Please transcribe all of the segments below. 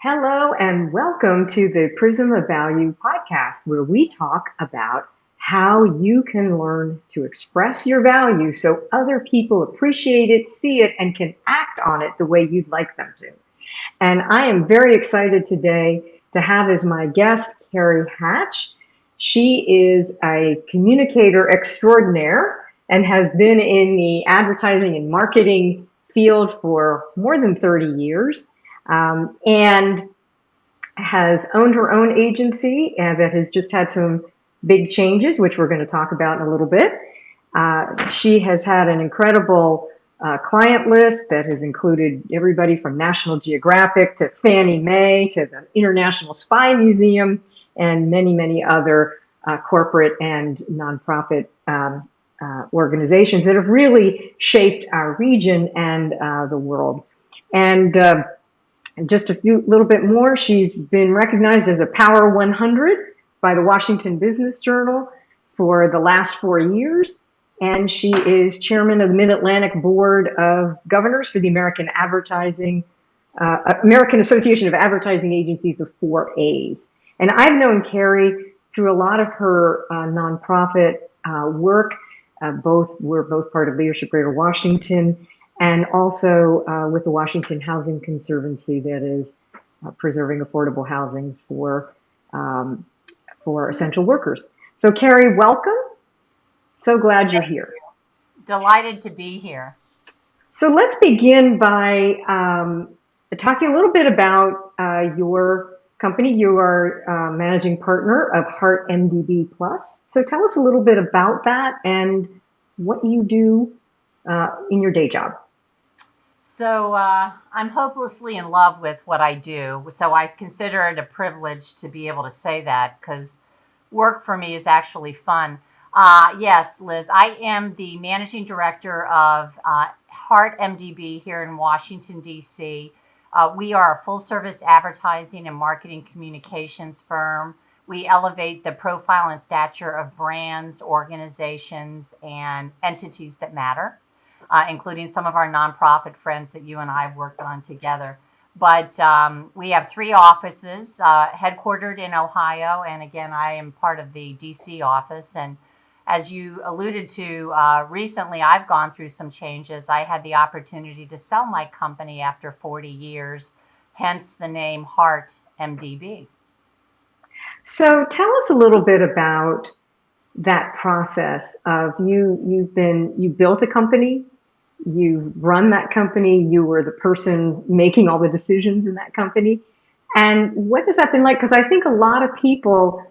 Hello and welcome to the Prism of Value podcast, where we talk about how you can learn to express your value so other people appreciate it, see it, and can act on it the way you'd like them to. And I am very excited today to have as my guest Cary Hatch. She is a communicator extraordinaire and has been in the advertising and marketing field for more than 30 years. And has owned her own agency that has just had some big changes, which we're going to talk about in a little bit. She has had an incredible client list that has included everybody from National Geographic to Fannie Mae to the International Spy Museum and many, many other corporate and nonprofit organizations that have really shaped our region and the world. And just a little bit more, she's been recognized as a Power 100 by the Washington Business Journal for the last 4 years. And she is chairman of the Mid-Atlantic Board of Governors for the American Association of Advertising Agencies, the 4As. And I've known Cary through a lot of her nonprofit work. We're both part of Leadership Greater Washington, and also with the Washington Housing Conservancy that is preserving affordable housing for essential workers. So Cary, welcome. So glad you're here. Delighted to be here. So let's begin by talking a little bit about your company. You are managing partner of Hart MDB Plus. So tell us a little bit about that and what you do in your day job. So I'm hopelessly in love with what I do. So I consider it a privilege to be able to say that because work for me is actually fun. Yes, Liz, I am the managing director of Hart MDB here in Washington, D.C. We are a full service advertising and marketing communications firm. We elevate the profile and stature of brands, organizations, and entities that matter. Including some of our nonprofit friends that you and I have worked on together. But we have 3 offices, headquartered in Ohio, and again, I am part of the DC office. And as you alluded to, recently I've gone through some changes. I had the opportunity to sell my company after 40 years, hence the name Hart MDB. So tell us a little bit about that process of you built a company. You run that company, you were the person making all the decisions in that company. And what has that been like? Because I think a lot of people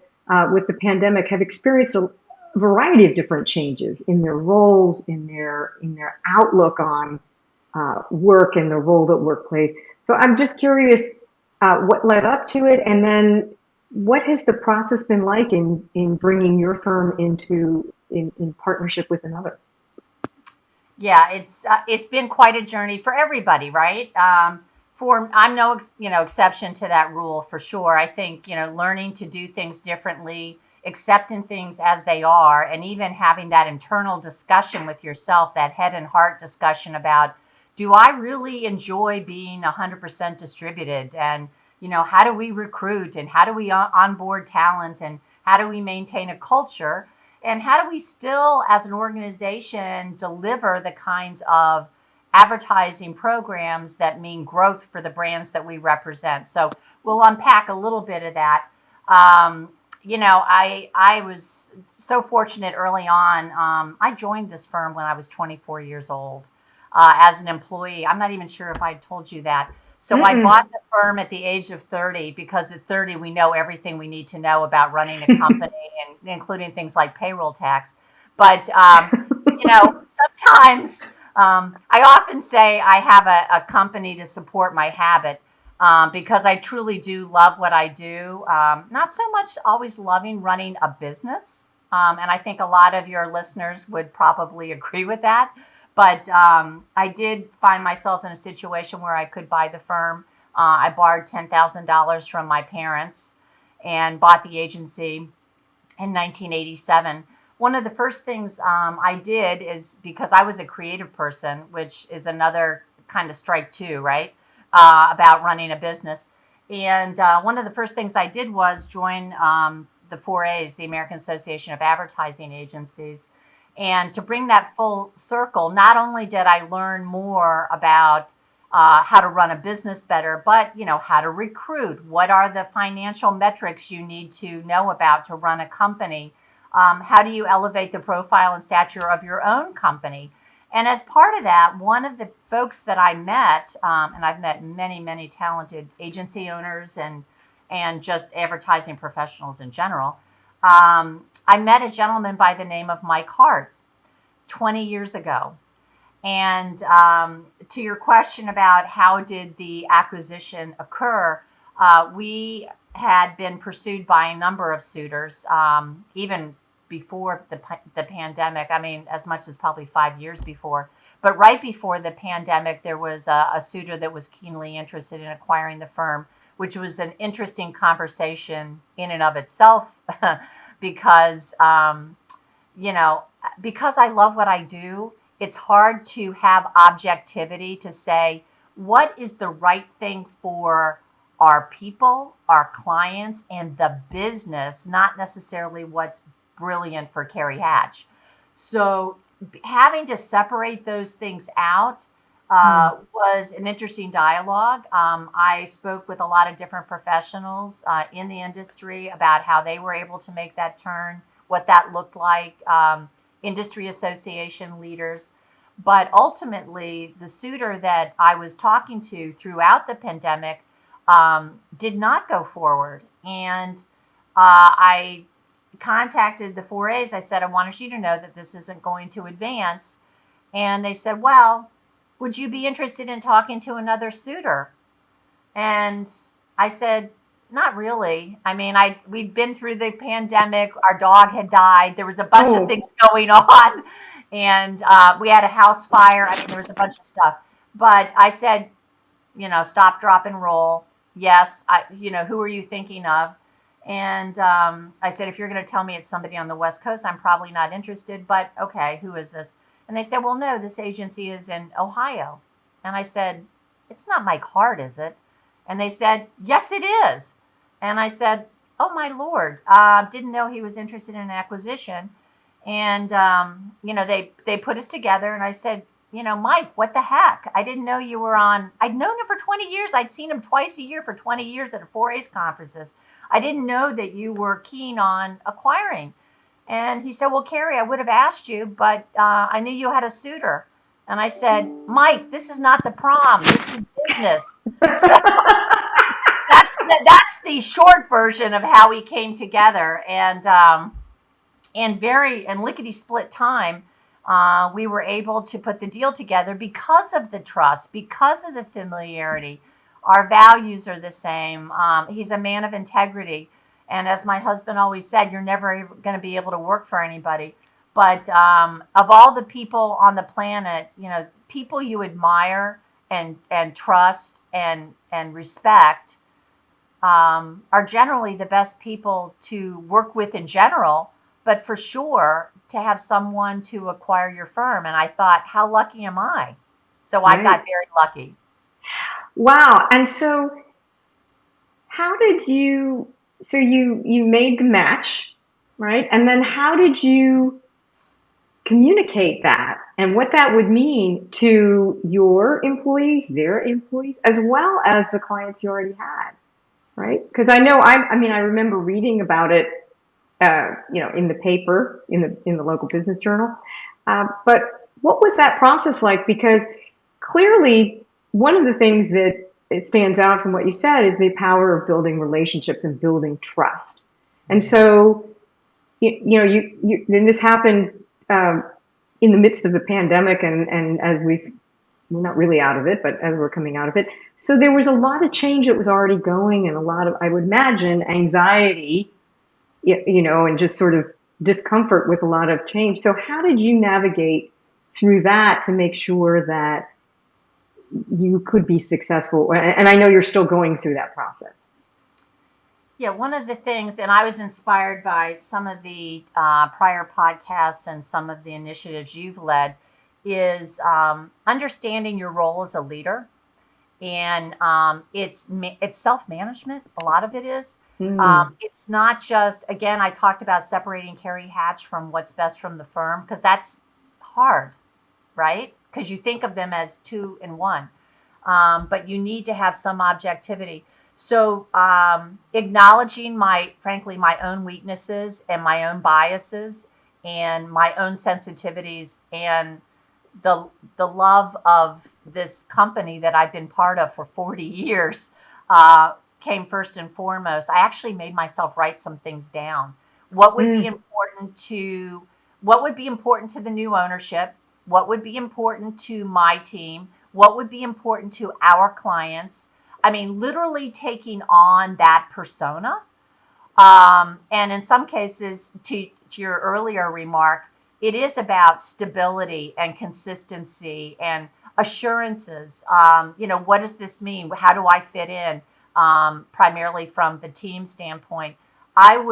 with the pandemic have experienced a variety of different changes in their roles, in their outlook on work and the role that work plays. So I'm just curious what led up to it, and then what has the process been like in bringing your firm into in partnership with another? Yeah, it's been quite a journey for everybody, right? I'm no exception to that rule for sure. I think learning to do things differently, accepting things as they are, and even having that internal discussion with yourself, that head and heart discussion about, do I really enjoy being 100% distributed? And how do we recruit, and how do we onboard talent, and how do we maintain a culture? And how do we still, as an organization, deliver the kinds of advertising programs that mean growth for the brands that we represent? So we'll unpack a little bit of that. I was so fortunate early on. I joined this firm when I was 24 years old as an employee. I'm not even sure if I told you that. So I bought the firm at the age of 30 because at 30 we know everything we need to know about running a company, and including things like payroll tax. But sometimes I often say I have a company to support my habit because I truly do love what I do. Not so much always loving running a business, and I think a lot of your listeners would probably agree with that. But I did find myself in a situation where I could buy the firm. I borrowed $10,000 from my parents and bought the agency in 1987. One of the first things I did is, because I was a creative person, which is another kind of strike too, right, about running a business, And one of the first things I did was join the 4A's, the American Association of Advertising Agencies. And to bring that full circle, not only did I learn more about how to run a business better, but how to recruit. What are the financial metrics you need to know about to run a company? How do you elevate the profile and stature of your own company? And as part of that, one of the folks that I met, and I've met many, many talented agency owners and just advertising professionals in general. I met a gentleman by the name of Mike Hart 20 years ago. And to your question about how did the acquisition occur, we had been pursued by a number of suitors, even before the pandemic. I mean, as much as probably 5 years before. But right before the pandemic, there was a suitor that was keenly interested in acquiring the firm, which was an interesting conversation in and of itself, because because I love what I do. It's hard to have objectivity to say what is the right thing for our people, our clients, and the business, not necessarily what's brilliant for Cary Hatch. So having to separate those things out was an interesting dialogue. I spoke with a lot of different professionals in the industry about how they were able to make that turn, what that looked like, industry association leaders. But ultimately, the suitor that I was talking to throughout the pandemic did not go forward. And I contacted the 4A's. I said, I wanted you to know that this isn't going to advance. And they said, well, would you be interested in talking to another suitor? And I said, not really. I mean, we'd been through the pandemic. Our dog had died. There was a bunch of things going on. And we had a house fire. I mean, there was a bunch of stuff. But I said, stop, drop, and roll. Yes. Who are you thinking of? And I said, if you're going to tell me it's somebody on the West Coast, I'm probably not interested. But okay, who is this? And they said, well, no, this agency is in Ohio. And I said, it's not Mike Hart, is it? And they said, yes, it is. And I said, oh, my Lord, didn't know he was interested in an acquisition. And, they put us together. And I said, Mike, what the heck? I didn't know you were on. I'd known him for 20 years. I'd seen him twice a year for 20 years at 4A's conferences. I didn't know that you were keen on acquiring. And he said, well, Cary, I would have asked you, but I knew you had a suitor. And I said, Mike, this is not the prom. This is business. So that's the short version of how we came together. And in lickety split time, we were able to put the deal together because of the trust, because of the familiarity. Our values are the same. He's a man of integrity. And as my husband always said, you're never going to be able to work for anybody. But of all the people on the planet, people you admire and trust and respect are generally the best people to work with in general, but for sure to have someone to acquire your firm. And I thought, how lucky am I? So I got very lucky. Wow. And so how did you, so you made the match, right? And then how did you communicate that and what that would mean to your employees, their employees, as well as the clients you already had, right? Because I know, I remember reading about it, in the paper, in the local business journal. But what was that process like? Because clearly, one of the things that it stands out from what you said is the power of building relationships and building trust. And so, then this happened in the midst of the pandemic, and as we're not really out of it, but as we're coming out of it. So there was a lot of change that was already going, and a lot of, I would imagine, anxiety, and just sort of discomfort with a lot of change. So how did you navigate through that to make sure that you could be successful? And I know you're still going through that process. Yeah, one of the things, and I was inspired by some of the prior podcasts and some of the initiatives you've led, is understanding your role as a leader and it's self-management. A lot of it is. Mm, It's not just, again, I talked about separating Cary Hatch from what's best from the firm, because that's hard, right? Because you think of them as two in one, but you need to have some objectivity. So acknowledging frankly, my own weaknesses and my own biases and my own sensitivities, and the the love of this company that I've been part of for 40 years came first and foremost. I actually made myself write some things down. What would be mm, important to what would be important to the new ownership? What would be important to my team? What would be important to our clients? I mean, literally taking on that persona. And in some cases, to your earlier remark, it is about stability and consistency and assurances. What does this mean? How do I fit in? Primarily from the team standpoint, it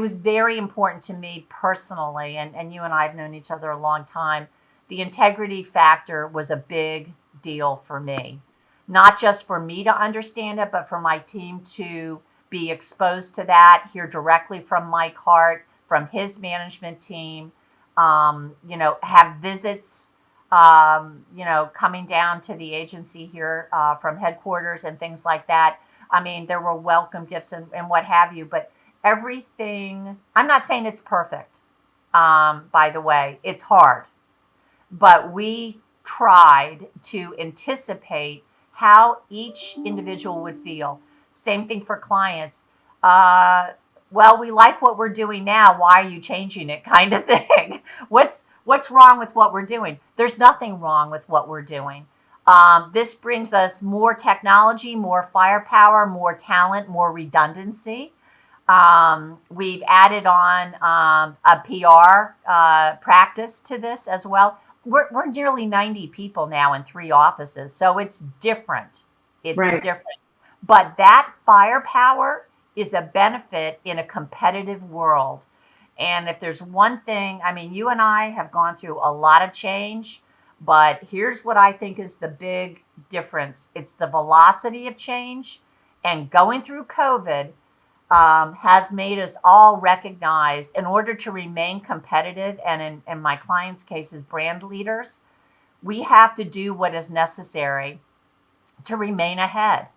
was very important to me personally, and you and I have known each other a long time. The integrity factor was a big deal for me, not just for me to understand it, but for my team to be exposed to that, hear directly from Mike Hart, from his management team, have visits, coming down to the agency here from headquarters and things like that. I mean, there were welcome gifts and what have you, but everything, I'm not saying it's perfect, by the way, it's hard, but we tried to anticipate how each individual would feel. Same thing for clients. Uh, well, we like what we're doing now. Why are you changing it? Kind of thing. What's wrong with what we're doing? There's nothing wrong with what we're doing. This brings us more technology, more firepower, more talent, more redundancy. We've added on a PR practice to this as well. We're nearly 90 people now in 3 offices, so it's different. It's right. different. But that firepower is a benefit in a competitive world. And if there's one thing, I mean, you and I have gone through a lot of change, but here's what I think is the big difference: it's the velocity of change. And going through COVID has made us all recognize, in order to remain competitive and in my clients' cases, brand leaders, we have to do what is necessary to remain ahead,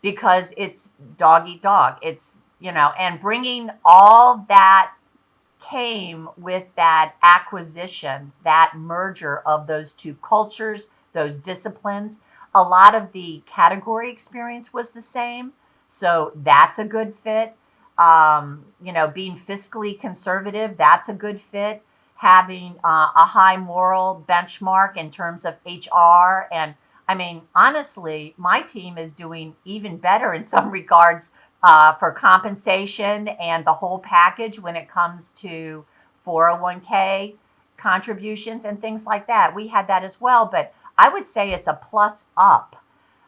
because it's dog eat dog. And bringing all that came with that acquisition, that merger of those two cultures, those disciplines. A lot of the category experience was the same. So that's a good fit. Being fiscally conservative, that's a good fit. Having a high moral benchmark in terms of HR. And I mean, honestly, my team is doing even better in some regards for compensation and the whole package when it comes to 401k contributions and things like that. We had that as well, but I would say it's a plus up.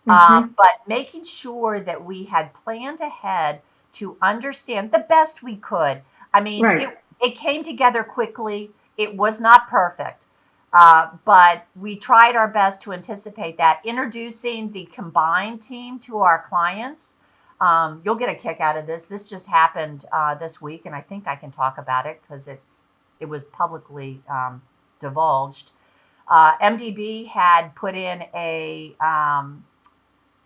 Hmm. But making sure that we had planned ahead to understand the best we could. I mean, Right. it came together quickly. It was not perfect, but we tried our best to anticipate that. Introducing the combined team to our clients, you'll get a kick out of this. This just happened this week, and I think I can talk about it because it was publicly divulged. MDB had put in a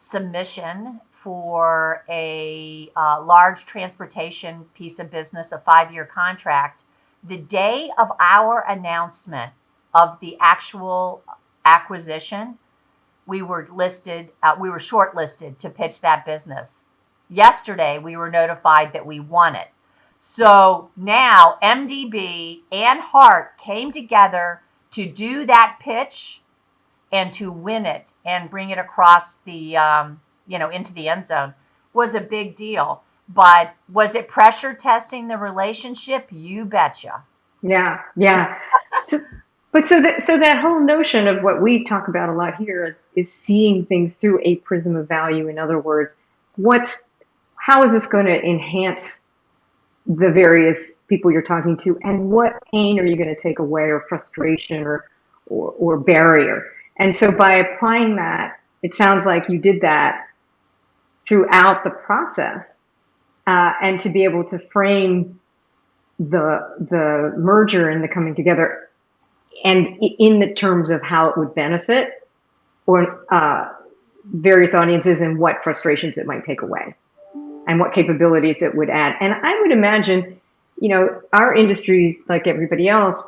submission for a large transportation piece of business, a 5-year contract. The day of our announcement of the actual acquisition, we were shortlisted to pitch that business. Yesterday, we were notified that we won it. So now MDB and Hart came together to do that pitch and to win it and bring it across into the end zone was a big deal. But was it pressure testing the relationship? You betcha. Yeah. Yeah. So, but so that whole notion of what we talk about a lot here is seeing things through a prism of value. In other words, what's how is this going to enhance the various people you're talking to, and what pain are you going to take away, or frustration, or barrier? And so by applying that it sounds like you did that throughout the process, and to be able to frame the merger and the coming together, and in the terms of how it would benefit or various audiences and what frustrations it might take away and what capabilities it would add. And I would imagine, our industries, like everybody else,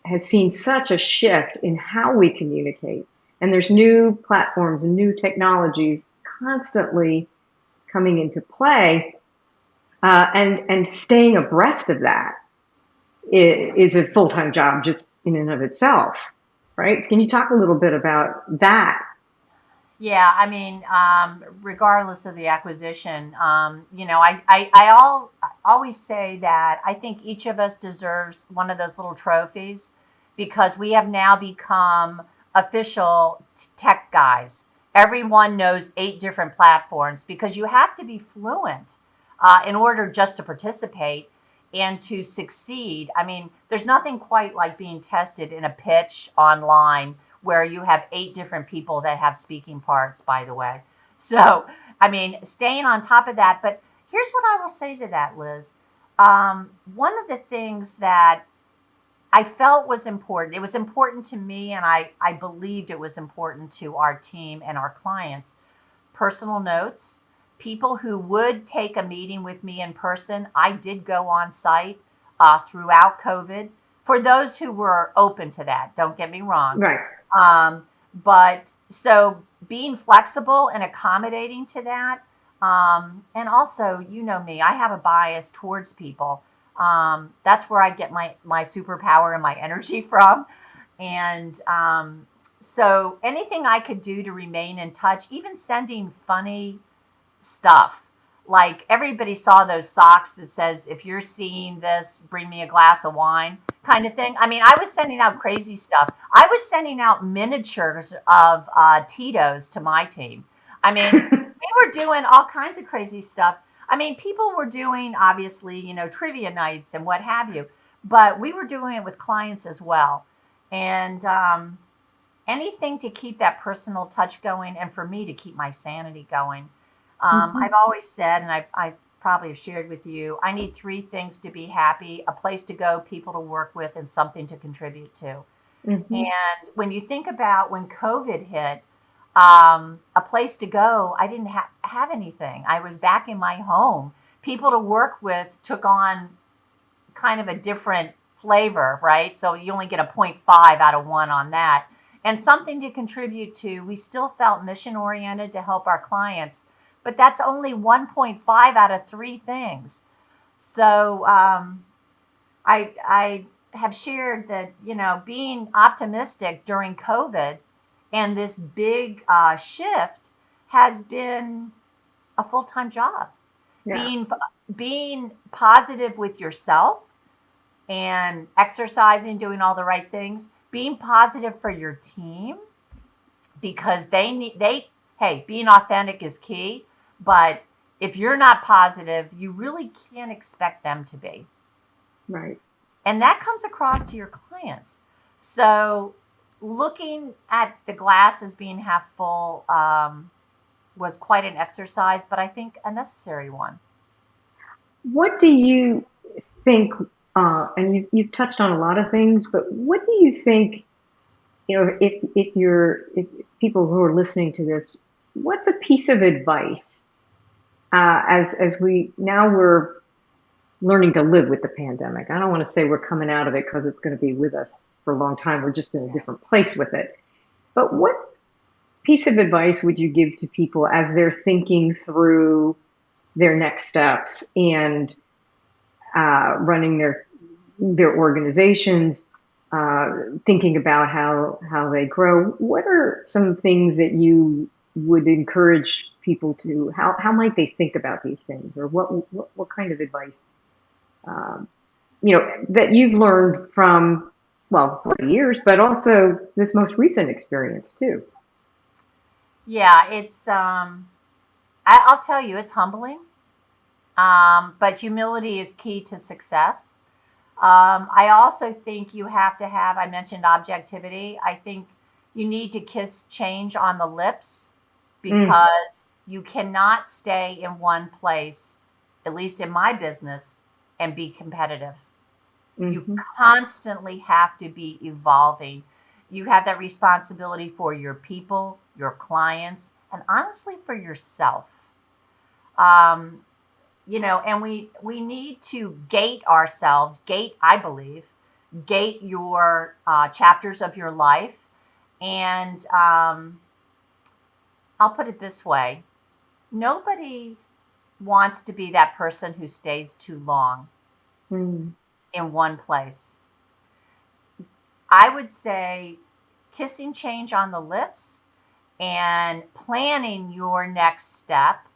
has seen such a shift in how we communicate. And there's new platforms and new technologies constantly coming into play, and staying abreast of that is a full-time job just in and of itself, right? Can you talk a little bit about that? Yeah, I mean, regardless of the acquisition, I always say that I think each of us deserves one of those little trophies because we have now become official tech guys. Everyone knows 8 different platforms because you have to be fluent in order just to participate and to succeed. I mean, there's nothing quite like being tested in a pitch online where you have 8 different people that have speaking parts, by the way. So, I mean, staying on top of that. But here's what I will say to that, Liz. One of the things that I felt was important, it was important to me, and I believed it was important to our team and our clients. Personal notes, people who would take a meeting with me in person. I did go on site throughout COVID for those who were open to that. Don't get me wrong. Right. But so being flexible and accommodating to that, and also, you know me, I have a bias towards people. That's where I get my superpower and my energy from. And so anything I could do to remain in touch, even sending funny stuff. Like everybody saw those socks that says, if you're seeing this, bring me a glass of wine kind of thing. I mean, I was sending out crazy stuff. I was sending out miniatures of Tito's to my team. I mean, we were doing all kinds of crazy stuff. I mean, people were doing, obviously, trivia nights and what have you, but we were doing it with clients as well. And anything to keep that personal touch going and for me to keep my sanity going. Mm-hmm. I've always said, and I probably have shared with you, I need 3 things to be happy: a place to go, people to work with, and something to contribute to. Mm-hmm. And when you think about when COVID hit, a place to go, I didn't have anything. I was back in my home. People to work with took on kind of a different flavor, right? So you only get a point 0.5 out of 1 on that. And something to contribute to. We still felt mission oriented to help our clients, but that's only 1.5 out of 3 things. So I have shared that, being optimistic during COVID and this big shift has been a full-time job. Yeah. Being positive with yourself and exercising, doing all the right things, being positive for your team because hey, being authentic is key, but if you're not positive, you really can't expect them to be. Right. And that comes across to your clients. So looking at the glass as being half full was quite an exercise, but I think a necessary one. What do you think? And you've touched on a lot of things, but what do you think? If people who are listening to this, what's a piece of advice, as we're learning to live with the pandemic? I don't want to say we're coming out of it because it's going to be with us for a long time. We're just in a different place with it. But what piece of advice would you give to people as they're thinking through their next steps and running their organizations, thinking about how they grow? What are some things that you would encourage people to? How might they think about these things, or what kind of advice that you've learned from, well, 40 years, but also this most recent experience too? Yeah, it's I'll tell you, it's humbling. But humility is key to success. I also think you have to I mentioned objectivity. I think you need to kiss change on the lips Mm, because you cannot stay in one place, at least in my business, and be competitive. You mm-hmm, constantly have to be evolving. You have that responsibility for your people, your clients, and honestly for yourself. Um, and we need to gate ourselves. Gate, I believe, gate your chapters of your life, and I'll put it this way: nobody wants to be that person who stays too long mm, in one place. I would say kissing change on the lips and planning your next step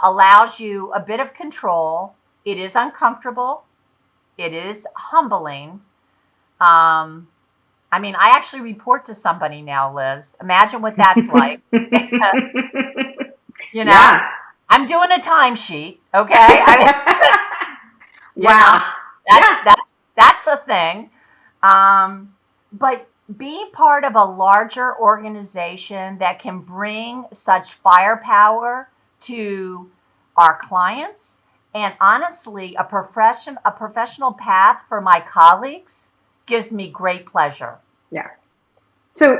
allows you a bit of control. It is uncomfortable, it is humbling. Um, I mean, I actually report to somebody now, Liz. Imagine what that's like. you know, yeah. I'm doing a timesheet, okay? I mean, you know, Wow. that's Yeah. that's a thing. But being part of a larger organization that can bring such firepower to our clients and honestly a professional path for my colleagues gives me great pleasure. Yeah. So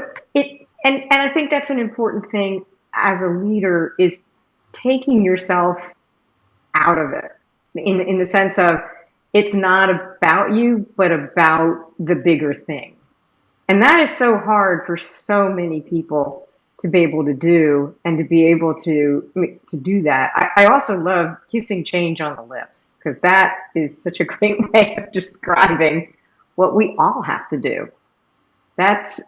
and I think that's an important thing as a leader is taking yourself out of it in the sense of it's not about you, but about the bigger thing. And that is so hard for so many people to be able to do and to be able to do that. I also love kissing change on the lips because that is such a great way of describing what we all have to do. That's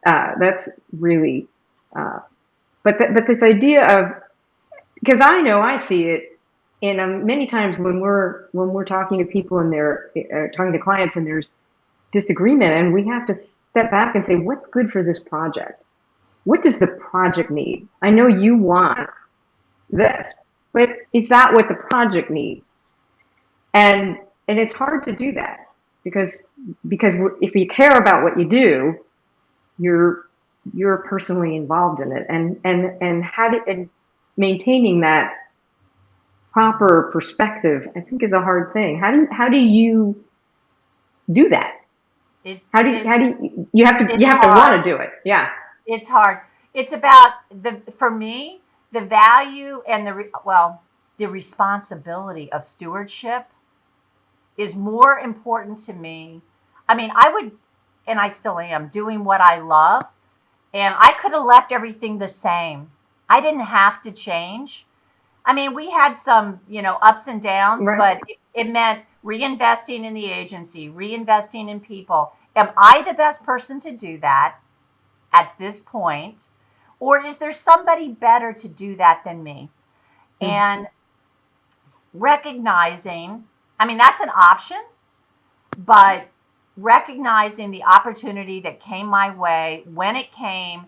really, uh, but this idea of because I know I see it in many times when we're talking to people and they're talking to clients and there's disagreement and we have to step back and say what's good for this project. What does the project need? I know you want this, but is that what the project needs? And it's hard to do that because because if you care about what you do, you're you're personally involved in it, and and maintaining that proper perspective, I think, is a hard thing. How do you do that? It's How it's do you it's have to want hard. to do it? Yeah. It's hard. It's about the for me the value and the responsibility of stewardship is more important to me. I mean, I would, and I still am, doing what I love, and I could have left everything the same. I didn't have to change. I mean, we had some, ups and downs, Right. but it meant reinvesting in the agency, reinvesting in people. Am I the best person to do that at this point? Or is there somebody better to do that than me? Mm, And recognizing, I mean, that's an option, but recognizing the opportunity that came my way when it came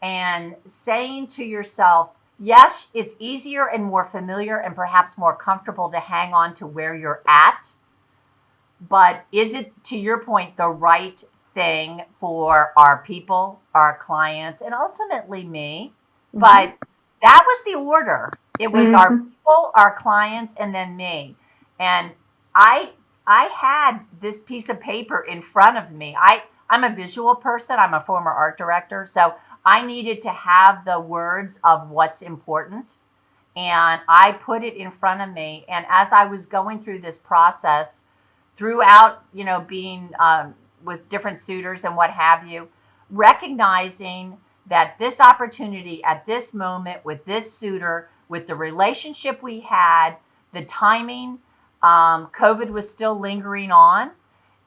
and saying to yourself, yes, it's easier and more familiar and perhaps more comfortable to hang on to where you're at, but is it, to your point, the right thing for our people, our clients, and ultimately me? mm-hmm, But that was the order. It was our mm-hmm, people, our clients, and then me. And I I had this piece of paper in front of me. I'm a visual person. I'm a former art director, so I needed to have the words of what's important. And I put it in front of me. And as I was going through this process, throughout, being with different suitors and what have you, recognizing that this opportunity at this moment with this suitor, with the relationship we had, the timing, COVID was still lingering on,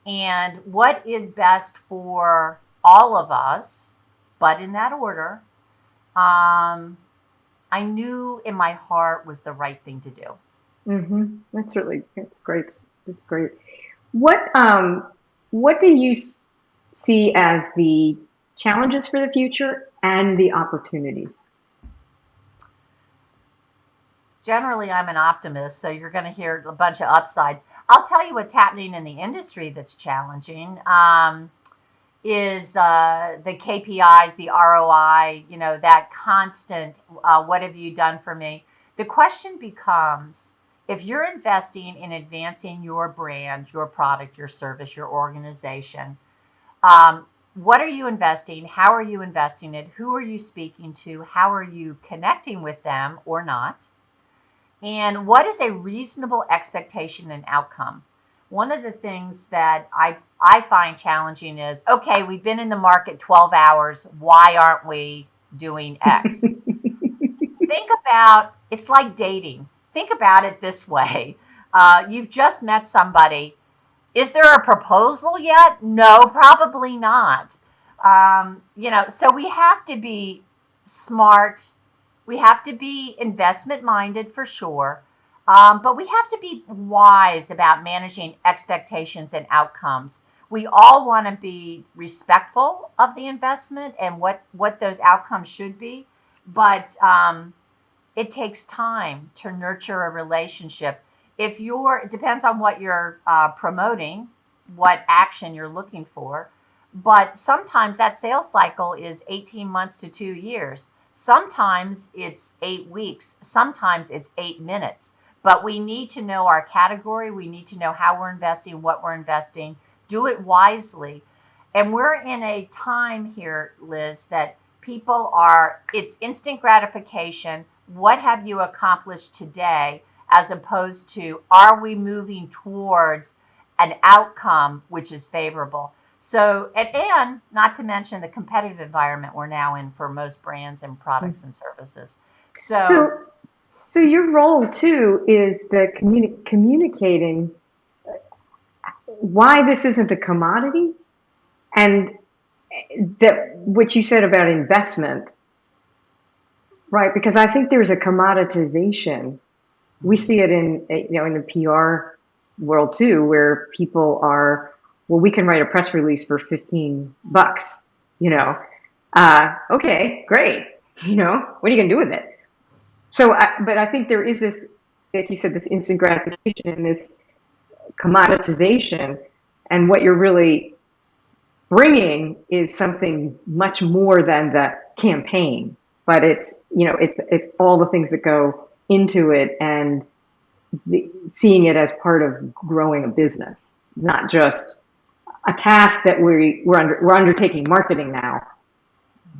and what is best for all of us, but in that order, um, I knew in my heart was the right thing to do. mm-hmm. That's great. That's great. What what do you see as the challenges for the future and the opportunities? Generally, I'm an optimist, so you're going to hear a bunch of upsides. I'll tell you what's happening in the industry that's challenging. is the KPIs, the ROI, that constant, what have you done for me? The question becomes, if you're investing in advancing your brand, your product, your service, your organization, what are you investing? How are you investing it? Who are you speaking to? How are you connecting with them or not? And what is a reasonable expectation and outcome? One of the things that I find challenging is, okay, we've been in the market 12 hours. Why aren't we doing X? Think about, it's like dating. Think about it this way. You've just met somebody. Is there a proposal yet? No, probably not. So we have to be smart. We have to be investment minded for sure. But we have to be wise about managing expectations and outcomes. We all want to be respectful of the investment and what those outcomes should be. But it takes time to nurture a relationship. It depends on what you're promoting, what action you're looking for. But sometimes that sales cycle is 18 months to 2 years. Sometimes it's 8 weeks. Sometimes it's 8 minutes. But we need to know our category. We need to know how we're investing, what we're investing, do it wisely. And we're in a time here, Liz, that it's instant gratification. What have you accomplished today? As opposed to, are we moving towards an outcome which is favorable? So, and not to mention the competitive environment we're now in for most brands and products and services. So your role too is the communicating why this isn't a commodity, and that what you said about investment, right? Because I think there's a commoditization. We see it in the PR world too, where people are, well, we can write a press release for $15. Okay, great. What are you gonna do with it? So, but I think there is this, like you said, this instant gratification, this commoditization, and what you're really bringing is something much more than the campaign. But it's all the things that go into it, and seeing it as part of growing a business, not just a task that we're undertaking marketing now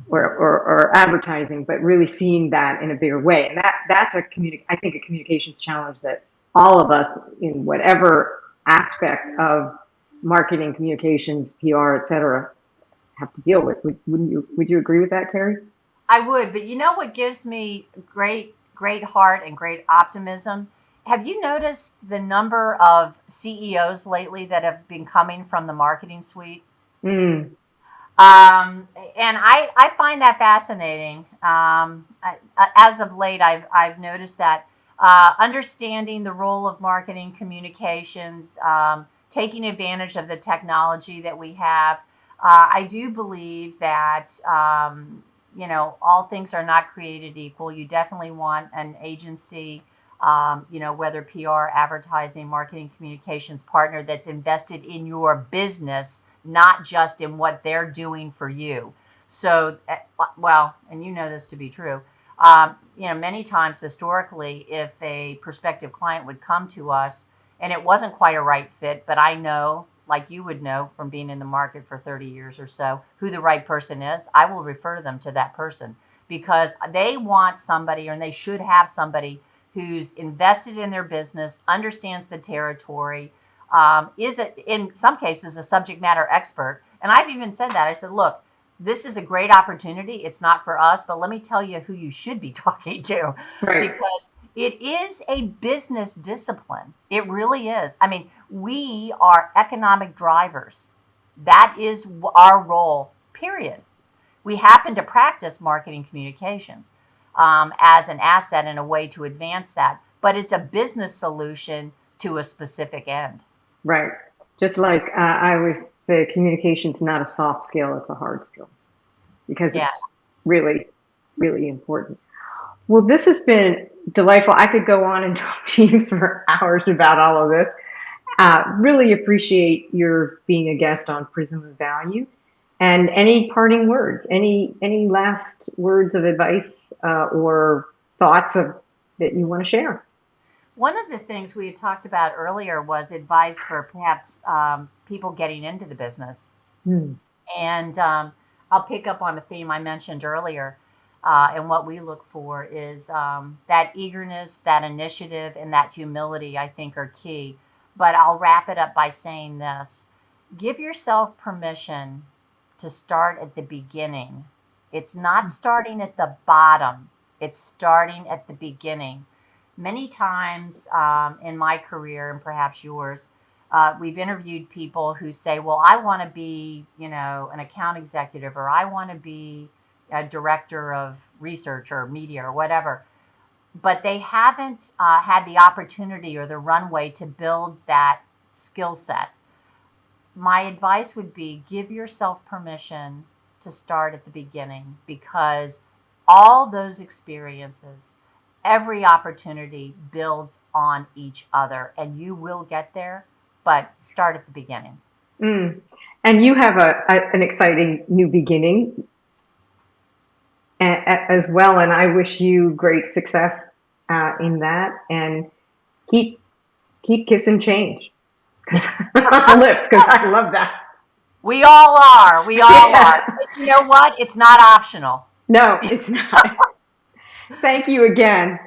or advertising, but really seeing that in a bigger way. And that's I think a communications challenge that all of us in whatever aspect of marketing, communications, PR, et cetera, have to deal with. Would you agree with that, Cary? I would, but what gives me great heart and great optimism? Have you noticed the number of CEOs lately that have been coming from the marketing suite? Mm. And I find that fascinating. As of late, I've noticed that understanding the role of marketing communications, taking advantage of the technology that we have. I do believe that all things are not created equal. You definitely want an agency, whether PR, advertising, marketing, communications partner that's invested in your business, not just in what they're doing for you. So, and this to be true. Many times historically, if a prospective client would come to us and it wasn't quite a right fit, but I know, like you would know from being in the market for 30 years or so, who the right person is, I will refer them to that person because they want somebody, or they should have somebody who's invested in their business, understands the territory, is in some cases a subject matter expert. And I've even said that. I said, look, this is a great opportunity. It's not for us, but let me tell you who you should be talking to. Right. Because it is a business discipline. It really is. I mean, we are economic drivers. That is our role, period. We happen to practice marketing communications as an asset and a way to advance that, but it's a business solution to a specific end. Right. Just like I always say, communication's not a soft skill, it's a hard skill, because it's really, really important. Well, this has been delightful. I could go on and talk to you for hours about all of this. Really appreciate your being a guest on Prism of Value. And any parting words, any last words of advice or thoughts that you want to share? One of the things we had talked about earlier was advice for perhaps people getting into the business. Hmm. And I'll pick up on a theme I mentioned earlier. And what we look for is that eagerness, that initiative, and that humility, I think, are key. But I'll wrap it up by saying this: give yourself permission to start at the beginning. It's not starting at the bottom, it's starting at the beginning. Many times in my career, and perhaps yours, we've interviewed people who say, well, I want to be, an account executive, or I want to be a director of research or media or whatever. But they haven't had the opportunity or the runway to build that skill set. My advice would be give yourself permission to start at the beginning, because all those experiences, every opportunity builds on each other, and you will get there, but start at the beginning. Mm. And you have an exciting new beginning as well, and I wish you great success in that. And keep keep kissing change on the lips, because I love that. We all are. We all are. Yeah. But you know what? It's not optional. No, it's not. Thank you again.